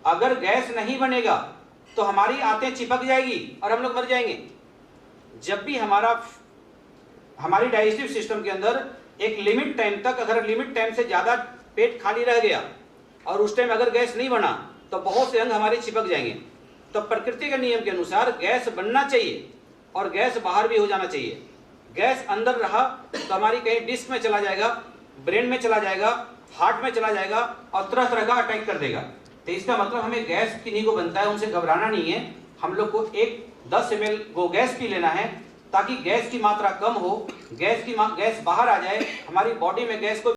अगर गैस नहीं बनेगा तो हमारी आंतें चिपक जाएगी और हम लोग मर जाएंगे। जब भी हमारी डाइजेस्टिव सिस्टम के अंदर एक लिमिट टाइम तक, अगर लिमिट टाइम से ज़्यादा पेट खाली रह गया और उस टाइम अगर गैस नहीं बना तो बहुत से अंग हमारे चिपक जाएंगे। तो प्रकृति के नियम के अनुसार गैस बनना चाहिए और गैस बाहर भी हो जाना चाहिए। गैस अंदर रहा तो हमारी कहीं डिस्क में चला जाएगा, ब्रेन में चला जाएगा, हार्ट में चला जाएगा और तरह तरह का अटैक कर देगा। तो इसका मतलब हमें गैस किन्हीं को बनता है उनसे घबराना नहीं है। हम लोग को 10 ml वो गैस पी लेना है ताकि गैस की मात्रा कम हो, गैस बाहर आ जाए, हमारी बॉडी में गैस को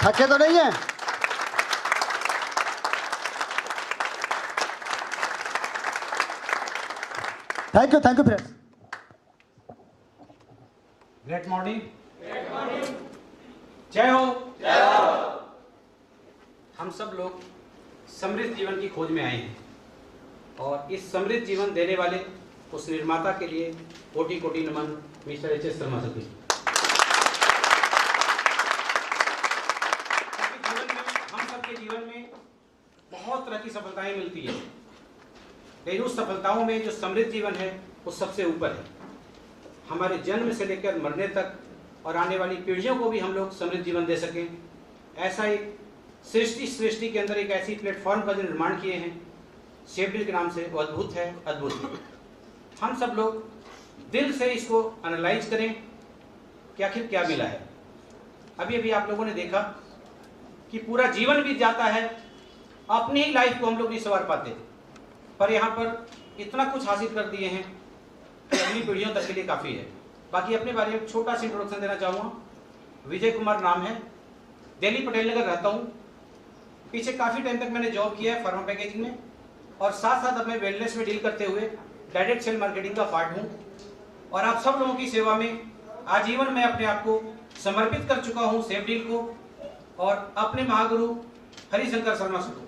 थके तो नहीं है? Thank you friends. Great morning. जय हो। हम सब लोग समृद्ध जीवन की खोज में आए हैं और इस समृद्ध जीवन देने वाले उस निर्माता के लिए कोटि कोटि नमन mister H S Sharma sir. जीवन में बहुत तरह की सफलताएं मिलती है, लेकिन उस सफलताओं में जो समृद्ध जीवन है वो सबसे ऊपर है। हमारे जन्म से लेकर मरने तक और आने वाली पीढ़ियों को भी हम लोग समृद्ध जीवन दे सकें, ऐसा एक सृष्टि के अंदर एक ऐसी प्लेटफॉर्म का जो निर्माण किए हैं शेफडील के नाम से, वो अद्भुत है, अद्भुत। हम सब लोग दिल से इसको एनालाइज करें कि आखिर क्या मिला है। अभी अभी आप लोगों ने देखा कि पूरा जीवन बीत जाता है, अपनी ही लाइफ को हम लोग नहीं संवार पाते, पर यहाँ पर इतना कुछ हासिल कर दिए हैं कि अगली पीढ़ियों तक के लिए काफ़ी है। बाकी अपने बारे में छोटा सा इंट्रोडक्शन देना चाहूँगा। विजय कुमार नाम है, दिल्ली पटेल नगर रहता हूँ। पीछे काफ़ी टाइम तक मैंने जॉब किया है फार्मा पैकेजिंग में और साथ साथ अब मैं वेलनेस में डील करते हुए डायरेक्ट सेल मार्केटिंग का पार्ट हूँ और आप सब लोगों की सेवा में आजीवन मैं अपने आप को समर्पित कर चुका हूँ शेफडील को और अपने महागुरु हरिशंकर शर्मा सर को।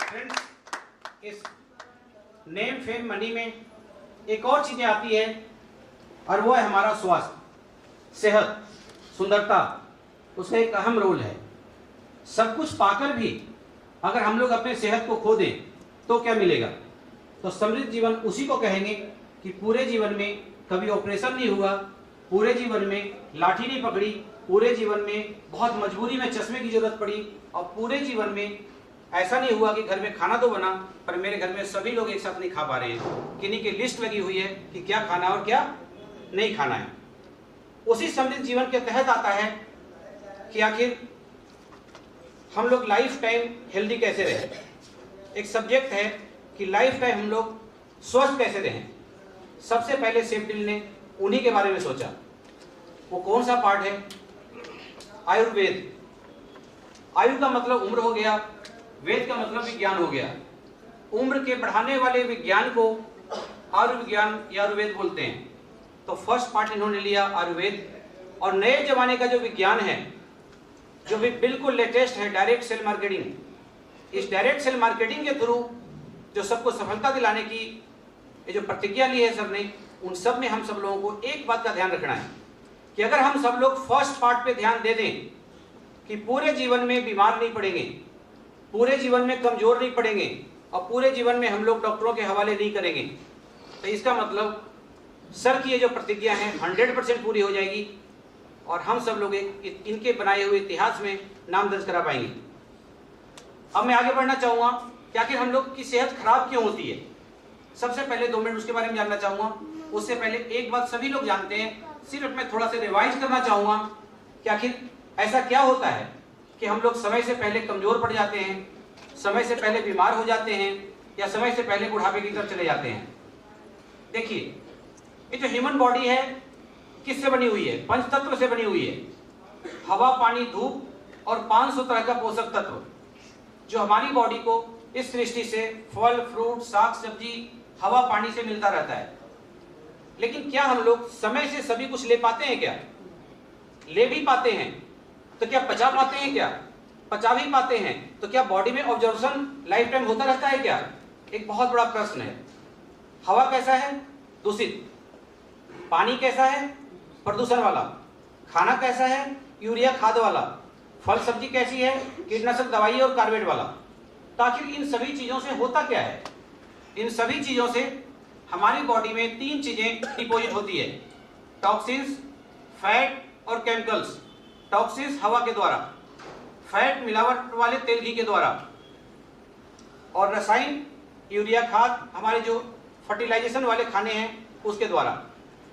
फ्रेंड्स, इस नेम फेम मनी में एक और चीजें आती है और वो है हमारा स्वास्थ्य, सेहत, सुंदरता, उसका एक अहम रोल है। सब कुछ पाकर भी अगर हम लोग अपने सेहत को खो दें तो क्या मिलेगा? तो समृद्ध जीवन उसी को कहेंगे कि पूरे जीवन में कभी ऑपरेशन नहीं हुआ, पूरे जीवन में लाठी नहीं पकड़ी, पूरे जीवन में बहुत मजबूरी में चश्मे की जरूरत पड़ी और पूरे जीवन में ऐसा नहीं हुआ कि घर में खाना तो बना पर मेरे घर में सभी लोग एक साथ नहीं खा पा रहे हैं, किन्हीं की लिस्ट लगी हुई है कि क्या खाना और क्या नहीं खाना है। उसी समृद्ध जीवन के तहत आता है कि आखिर हम लोग लाइफ टाइम हेल्दी कैसे रहें। एक सब्जेक्ट है कि लाइफ टाइम हम लोग स्वस्थ कैसे रहें। सबसे पहले शेफडील ने उन्हीं के बारे में सोचा। वो कौन सा पार्ट है? आयुर्वेद। आयु का मतलब उम्र हो गया, वेद का मतलब विज्ञान हो गया। उम्र के बढ़ाने वाले विज्ञान को आयुर्विज्ञान या आयुर्वेद बोलते हैं। तो फर्स्ट पार्ट इन्होंने लिया आयुर्वेद और नए जमाने का जो विज्ञान है, जो भी बिल्कुल लेटेस्ट है, डायरेक्ट सेल मार्केटिंग। इस डायरेक्ट सेल मार्केटिंग के थ्रू जो सबको सफलता दिलाने की ये जो प्रतिज्ञा ली है सर ने, उन सब में हम सब लोगों को एक बात का ध्यान रखना है कि अगर हम सब लोग फर्स्ट पार्ट पे ध्यान दे दें कि पूरे जीवन में बीमार नहीं पड़ेंगे, पूरे जीवन में कमजोर नहीं पड़ेंगे और पूरे जीवन में हम लोग डॉक्टरों के हवाले नहीं करेंगे, तो इसका मतलब सर की ये जो प्रतिज्ञा है 100% पूरी हो जाएगी और हम सब लोग इनके बनाए हुए इतिहास में नाम दर्ज करा पाएंगे। अब मैं आगे बढ़ना चाहूँगा कि आखिर हम लोग की सेहत खराब क्यों होती है। सबसे पहले 2 मिनट उसके बारे में जानना चाहूँगा। उससे पहले एक बात सभी लोग जानते हैं सिर्फ मैं थोड़ा सा रिवाइज करना चाहूँगा कि आखिर ऐसा क्या होता है कि हम लोग समय से पहले कमज़ोर पड़ जाते हैं, समय से पहले बीमार हो जाते हैं, या समय से पहले बुढ़ापे की तरफ चले जाते हैं। देखिए, ये जो ह्यूमन बॉडी है किससे बनी हुई है? पंच तत्व से बनी हुई है। हवा, पानी, धूप और 500 तरह का पोषक तत्व जो हमारी बॉडी को इस सृष्टि से फल, फ्रूट, साग सब्जी, हवा, पानी से मिलता रहता है। लेकिन क्या हम लोग समय से सभी कुछ ले पाते हैं? क्या ले भी पाते हैं? तो क्या पचा पाते हैं? क्या पचा भी पाते हैं? तो क्या बॉडी में ऑब्जॉर्प्शन लाइफ टाइम होता रहता है? क्या एक बहुत बड़ा प्रश्न है। हवा कैसा है? दूषित। पानी कैसा है? प्रदूषण वाला। खाना कैसा है? यूरिया खाद वाला। फल सब्जी कैसी है? कीटनाशक दवाई और कार्बेट वाला। तो आखिर इन सभी चीजों से होता क्या है? इन सभी चीजों से हमारी बॉडी में 3 चीजें डिपोजिट होती है, टॉक्सिन्स, फैट और केमिकल्स। टॉक्सिन्स हवा के द्वारा, फैट मिलावट वाले तेल घी के द्वारा, और रसायन यूरिया खाद हमारे जो फर्टिलाइजेशन वाले खाने हैं उसके द्वारा।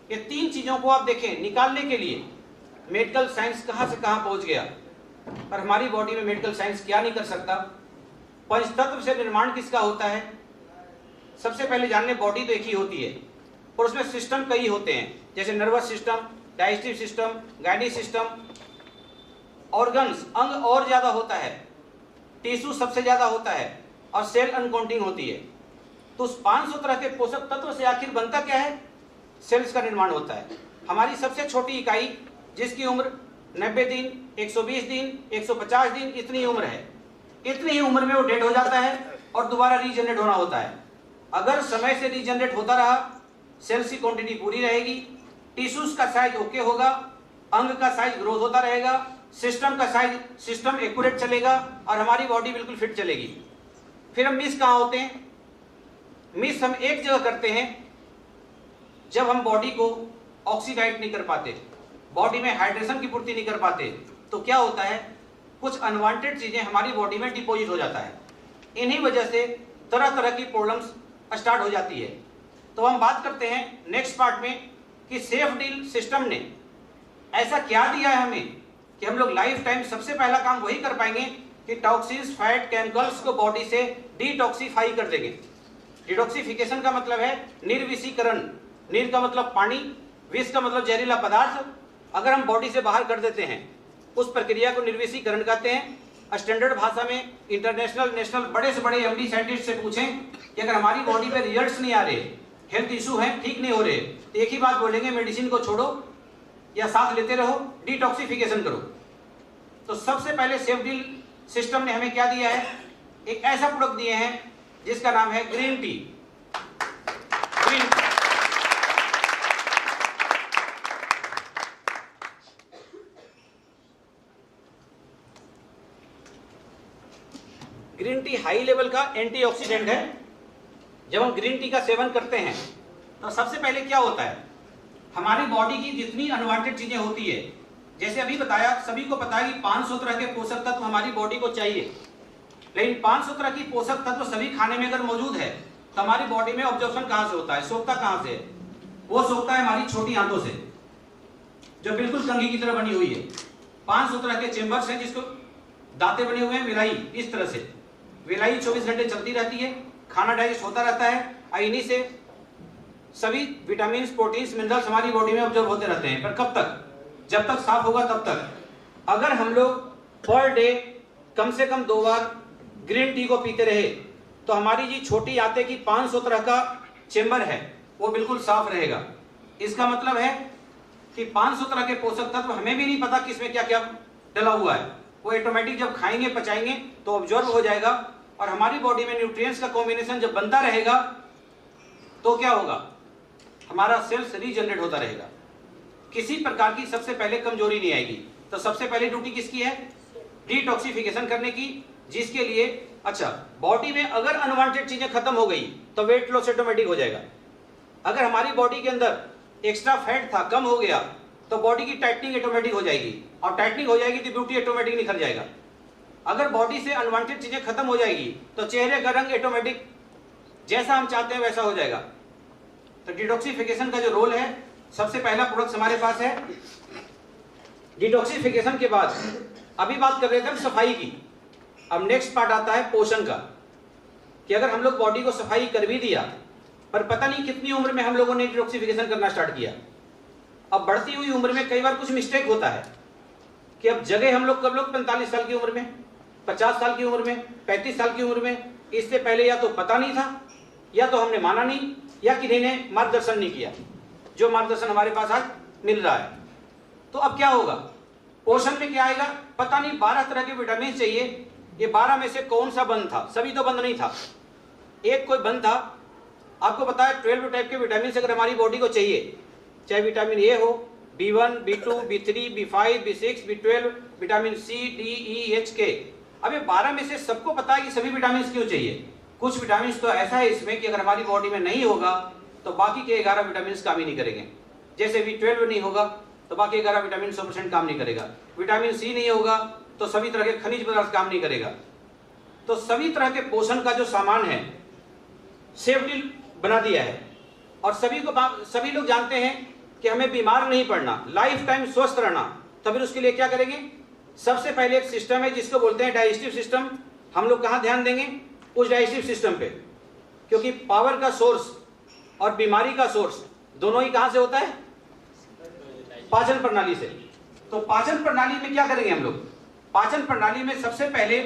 ये 3 चीजों को आप देखें, निकालने के लिए मेडिकल साइंस कहां से कहां पहुंच गया, पर हमारी बॉडी में मेडिकल साइंस क्या नहीं कर सकता। पंचतत्व से निर्माण किसका होता है? सबसे पहले जान लें, बॉडी तो एक ही होती है और उसमें सिस्टम कई होते हैं, जैसे nervous system, digestive system, gynae system. Organs, अंग और ज्यादा होता है, टिश्यू सबसे ज्यादा होता है, और सेल अनकाउंटिंग होती है। तो उस 500 तरह के पोषक तत्व से आखिर बनता क्या है? सेल्स का निर्माण होता है। हमारी सबसे छोटी इकाई जिसकी उम्र 90 दिन, 120 दिन, 150 दिन, इतनी उम्र है, इतनी ही उम्र में वो डेड हो जाता है और दोबारा रीजनरेट होना होता है। अगर समय से रीजनरेट होता रहा, सेल्स की क्वांटिटी पूरी रहेगी, टिश्यूज का साइज ओके होगा, अंग का साइज ग्रोथ होता रहेगा, सिस्टम का साइज, सिस्टम एक्यूरेट चलेगा और हमारी बॉडी बिल्कुल फिट चलेगी। फिर हम मिस कहाँ होते हैं? मिस हम एक जगह करते हैं, जब हम बॉडी को ऑक्सीडाइज नहीं कर पाते, बॉडी में हाइड्रेशन की पूर्ति नहीं कर पाते, तो क्या होता है? कुछ अनवांटेड चीजें हमारी बॉडी में डिपोजिट हो जाता है। इन्हीं वजह से तरह तरह की प्रॉब्लम्स स्टार्ट हो जाती है। तो हम बात करते हैं नेक्स्ट पार्ट में कि सेफ डील सिस्टम ने ऐसा क्या दिया है हमें कि हम लोग लाइफ टाइम सबसे पहला काम वही कर पाएंगे कि टॉक्सिन्स, फैट, केमिकल्स को बॉडी से डिटॉक्सिफाई कर देंगे। डिटॉक्सिफिकेशन का मतलब है निर्विषीकरण। नीर का मतलब पानी, विष का मतलब जहरीला पदार्थ। अगर हम बॉडी से बाहर कर देते हैं, उस प्रक्रिया को निर्विषीकरण कहते हैं। स्टैंडर्ड भाषा में इंटरनेशनल, नेशनल बड़े से बड़े एमडी साइंटिस्ट से पूछें कि अगर हमारी बॉडी पे रिजल्ट्स नहीं आ रहे, हेल्थ इशू है, ठीक नहीं हो रहे, तो एक ही बात बोलेंगे, मेडिसिन को छोड़ो या साथ लेते रहो, डिटॉक्सिफिकेशन करो। तो सबसे पहले सेफ डील सिस्टम ने हमें क्या दिया है? एक ऐसा प्रोडक्ट दिए हैं जिसका नाम है green tea. Green tea green tea high level का एंटीऑक्सीडेंट है। जब हम ग्रीन टी का सेवन करते हैं तो सबसे पहले क्या होता है? हमारी बॉडी की जितनी अनवांटेड चीजें होती है, जैसे अभी बताया, सभी को पता है कि 500 तरह के पोषक तत्व हमारी बॉडी को चाहिए, लेकिन 500 तरह की पोषक तत्व सभी खाने में अगर मौजूद है तो हमारी बॉडी में ऑब्जॉर्प्शन कहां से होता है? सोखता कहां से? वो सोखता है हमारी छोटी आंतों से, जो बिल्कुल कंघी की तरह बनी हुई है। 500 तरह के चेंबर्स हैं जिसको दांते बने हुए हैं, विलाई, इस तरह से विलाई 24 घंटे चलती रहती है, खाना डाइजेस्ट होता रहता है, इन्हीं से सभी विटामिन, प्रोटीन्स, मिनरल्स हमारी बॉडी में ऑब्जर्व होते रहते हैं। पर कब तक? जब तक साफ होगा तब तक। अगर हम लोग पर डे कम से कम 2 बार ग्रीन टी को पीते रहे तो हमारी जी छोटी आंतें की 500 तरह का चेंबर है वो बिल्कुल साफ रहेगा। इसका मतलब है कि 500 तरह के पोषक तत्व हमें भी नहीं पता किसमें क्या क्या डला हुआ है, वो ऑटोमेटिक जब खाएंगे, पचाएंगे तो ऑब्जॉर्व हो जाएगा और हमारी बॉडी में न्यूट्रिएंट्स का कॉम्बिनेशन जब बनता रहेगा तो क्या होगा? हमारा सेल्स रीजनरेट होता रहेगा, किसी प्रकार की सबसे पहले कमजोरी नहीं आएगी। तो सबसे पहले ड्यूटी किसकी है? डिटॉक्सिफिकेशन करने की, जिसके लिए अच्छा बॉडी में अगर अनवांटेड चीजें खत्म हो गई तो वेट लॉस ऑटोमेटिक हो जाएगा। अगर हमारी बॉडी के अंदर एक्स्ट्रा फैट था, कम हो गया, तो बॉडी की टाइटनिंग ऑटोमेटिक हो जाएगी, और टाइटनिंग हो जाएगी तो ब्यूटी ऑटोमेटिक निखर जाएगा। अगर बॉडी से अनवांटेड चीजें खत्म हो जाएगी तो चेहरे का रंग ऑटोमेटिक जैसा हम चाहते हैं वैसा हो जाएगा। तो डिटॉक्सिफिकेशन का जो रोल है सबसे पहला प्रोडक्ट हमारे पास है। डिटॉक्सिफिकेशन के बाद अभी बात कर रहे थे हम सफाई की, अब नेक्स्ट पार्ट आता है पोषण का, कि अगर हम लोग बॉडी को सफाई कर भी दिया पर पता नहीं कितनी उम्र में हम लोगों ने डिटॉक्सिफिकेशन करना स्टार्ट किया। अब बढ़ती हुई उम्र में कई बार कुछ मिस्टेक होता है कि अब जगह हम लोग कब लोग 45 साल की उम्र में, 50 साल की उम्र में, 35 साल की उम्र में, इससे पहले या तो पता नहीं था या तो हमने माना नहीं या किसी ने मार्गदर्शन नहीं किया, जो मार्गदर्शन हमारे पास आज मिल रहा है। तो अब क्या होगा, पोषण में क्या आएगा, पता नहीं 12 तरह के विटामिन चाहिए, ये 12 में से कौन सा बंद था, सभी तो बंद नहीं था, एक कोई बंद था। आपको पता है 12 टाइप के विटामिन अगर हमारी बॉडी को चाहिए, चाहे विटामिन ए हो, B1, B2, B3, B5, B6, B12, vitamin C, D, E, H, K. अब ये 12 में से सबको पता है कि सभी विटामिन क्यों चाहिए। कुछ विटामिन तो ऐसा है इसमें कि अगर हमारी बॉडी में नहीं होगा तो बाकी के 11 विटामिन काम ही नहीं करेंगे। जैसे B12 नहीं होगा तो बाकी 11 विटामिन 100% काम नहीं करेगा, विटामिन सी नहीं होगा तो सभी तरह के खनिज पदार्थ काम नहीं करेगा। तो सभी तरह के पोषण का जो सामान है सेफ्टी बना दिया है, और सभी लोग जानते हैं कि हमें बीमार नहीं पड़ना, लाइफ टाइम स्वस्थ रहना। तो फिर उसके लिए क्या करेंगे, सबसे पहले एक सिस्टम है जिसको बोलते हैं डाइजेस्टिव सिस्टम। हम लोग कहाँ ध्यान देंगे, उस डाइजेस्टिव सिस्टम पे, क्योंकि पावर का सोर्स और बीमारी का सोर्स दोनों ही कहां से होता है, पाचन प्रणाली से। तो पाचन प्रणाली में क्या करेंगे हम लोग, पाचन प्रणाली में सबसे पहले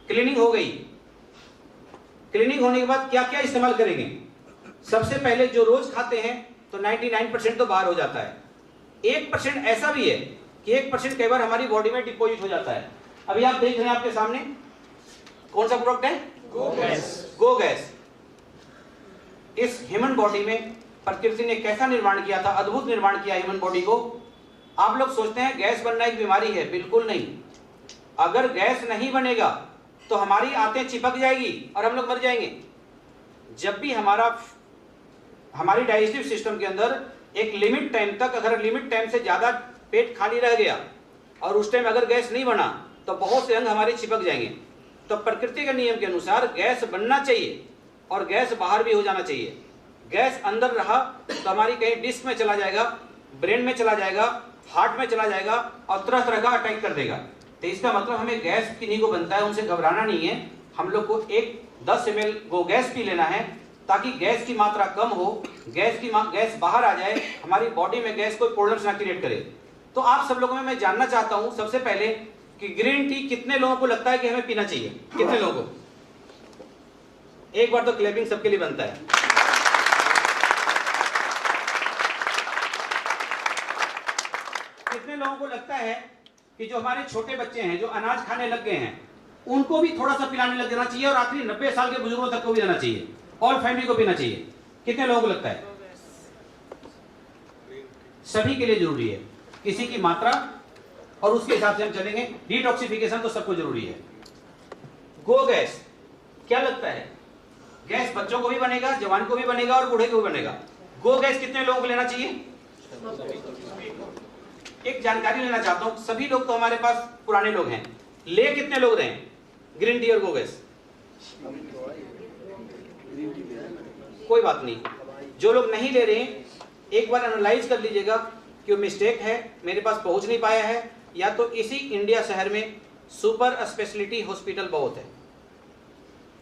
क्लीनिंग हो गई। क्लीनिंग होने के बाद क्या क्या इस्तेमाल करेंगे, सबसे पहले जो रोज खाते हैं तो 99% तो बाहर हो जाता है, 1% ऐसा भी है कि 1% कई बार हमारी बॉडी में डिपॉजिट हो जाता है। अभी आप देख रहे हैं आपके सामने कौन सा प्रोडक्ट है, गो गैस। इस ह्यूमन बॉडी में प्रकृति ने कैसा निर्माण किया था, अद्भुत निर्माण किया ह्यूमन बॉडी को। आप लोग सोचते हैं गैस बनना एक बीमारी है, बिल्कुल नहीं। अगर गैस नहीं बनेगा तो हमारी आंतें चिपक जाएगी और हम लोग मर जाएंगे। जब भी हमारी डाइजेस्टिव सिस्टम के अंदर एक लिमिट टाइम तक, अगर लिमिट टाइम से ज्यादा पेट खाली रह गया और उस टाइम अगर गैस नहीं बना तो बहुत से अंग हमारे चिपक जाएंगे। तो प्रकृति के नियम के अनुसार गैस बनना चाहिए और गैस बाहर भी हो जाना चाहिए। गैस अंदर रहा तो हमारी कहीं डिस्क में चला जाएगा, ब्रेन में चला जाएगा, हार्ट में चला जाएगा और तरह तरह का अटैक कर देगा। तो इसका मतलब हमें गैस किन्हीं को बनता है, उनसे घबराना नहीं है। हम लोग को एक 10 ml गो गैस पी लेना है ताकि गैस की मात्रा कम हो, गैस बाहर आ जाए, हमारी बॉडी में गैस कोई प्रॉब्लम्स ना क्रिएट करे। तो आप सब लोगों में मैं जानना चाहता हूं सबसे पहले कि ग्रीन टी कितने लोगों को लगता है कि हमें पीना चाहिए, कितने लोगों को, एक बार तो क्लैपिंग सबके लिए बनता है। कितने लोगों को लगता है कि जो हमारे छोटे बच्चे हैं जो अनाज खाने लग गए हैं उनको भी थोड़ा सा पिलाने लग जाना चाहिए और आखिरी 90 साल के बुजुर्गों तक को भी देना चाहिए, ऑल फैमिली को पीना चाहिए। कितने लोगों को लगता है, सभी के लिए जरूरी है, किसी की मात्रा और उसके हिसाब से हम चलेंगे। डिटॉक्सिफिकेशन तो सबको जरूरी है। गो गैस क्या लगता है, गैस बच्चों को भी बनेगा, जवान को भी बनेगा और बूढ़े को भी बनेगा। गो गैस कितने लोगों को लेना चाहिए, एक जानकारी लेना चाहता हूं। सभी लोग तो हमारे पास पुराने लोग हैं, ले कितने लोग रहे हैं ग्रीन टी और गो गैस, कोई बात नहीं। जो लोग नहीं ले रहे हैं एक बार एनालाइज कर लीजिएगा कि वो मिस्टेक है, मेरे पास पहुंच नहीं पाया है, या तो इसी इंडिया शहर में सुपर स्पेशलिटी हॉस्पिटल बहुत है,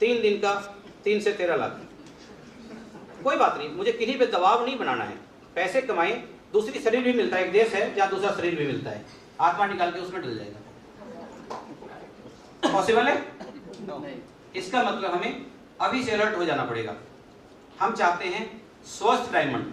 3 दिन का 3 से 13 लाख। कोई बात नहीं, मुझे किन्हीं पे दबाव नहीं बनाना है, पैसे कमाएं, दूसरी शरीर भी मिलता है, एक देश है जहाँ दूसरा शरीर भी मिलता है, आत्मा निकाल के उसमें डल जाएगा। पॉसिबल है? इसका मतलब हमें अभी से अलर्ट हो जाना पड़ेगा। हम चाहते हैं स्वस्थ डायमंड।